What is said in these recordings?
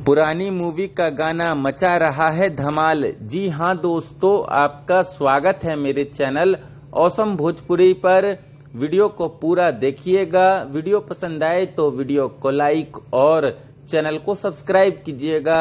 पुरानी मूवी का गाना मचा रहा है धमाल। जी हाँ दोस्तों, आपका स्वागत है मेरे चैनल ऑसम भोजपुरी पर। वीडियो को पूरा देखिएगा। वीडियो पसंद आए तो वीडियो को लाइक और चैनल को सब्सक्राइब कीजिएगा।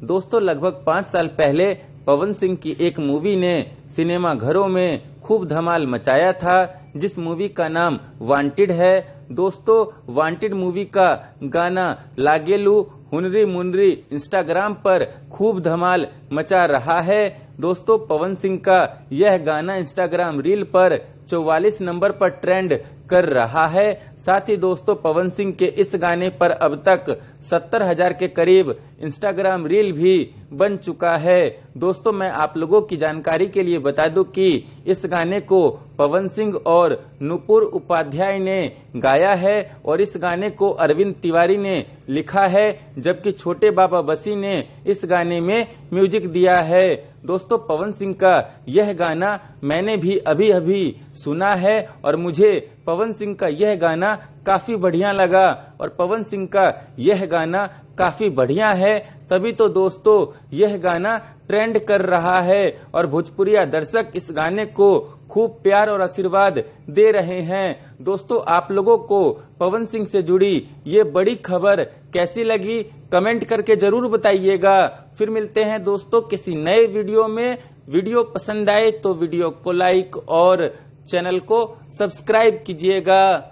दोस्तों, लगभग 5 साल पहले पवन सिंह की एक मूवी ने सिनेमा घरों में खूब धमाल मचाया था, जिस मूवी का नाम वांटेड है। दोस्तों, वांटेड मूवी का गाना लागेलू हुनरी मुनरी इंस्टाग्राम पर खूब धमाल मचा रहा है। दोस्तों, पवन सिंह का यह गाना इंस्टाग्राम रील पर 44 नंबर पर ट्रेंड कर रहा है। साथ ही दोस्तों, पवन सिंह के इस गाने पर अब तक 70,000 के करीब इंस्टाग्राम रील भी बन चुका है। दोस्तों, मैं आप लोगों की जानकारी के लिए बता दूं कि इस गाने को पवन सिंह और नुपुर उपाध्याय ने गाया है और इस गाने को अरविंद तिवारी ने लिखा है, जबकि छोटे बाबा बसी ने इस गाने में म्यूजिक दिया है। दोस्तों, पवन सिंह का यह गाना मैंने भी अभी अभी सुना है और मुझे पवन सिंह का यह गाना काफी बढ़िया लगा और पवन सिंह का यह गाना काफी बढ़िया है। तभी तो दोस्तों यह गाना ट्रेंड कर रहा है और भोजपुरिया दर्शक इस गाने को खूब प्यार और आशीर्वाद दे रहे हैं। दोस्तों, आप लोगों को पवन सिंह से जुड़ी ये बड़ी खबर कैसी लगी, कमेंट करके जरूर बताइएगा। फिर मिलते हैं दोस्तों किसी नए वीडियो में। वीडियो पसंद आए तो वीडियो को लाइक और चैनल को सब्सक्राइब कीजिएगा।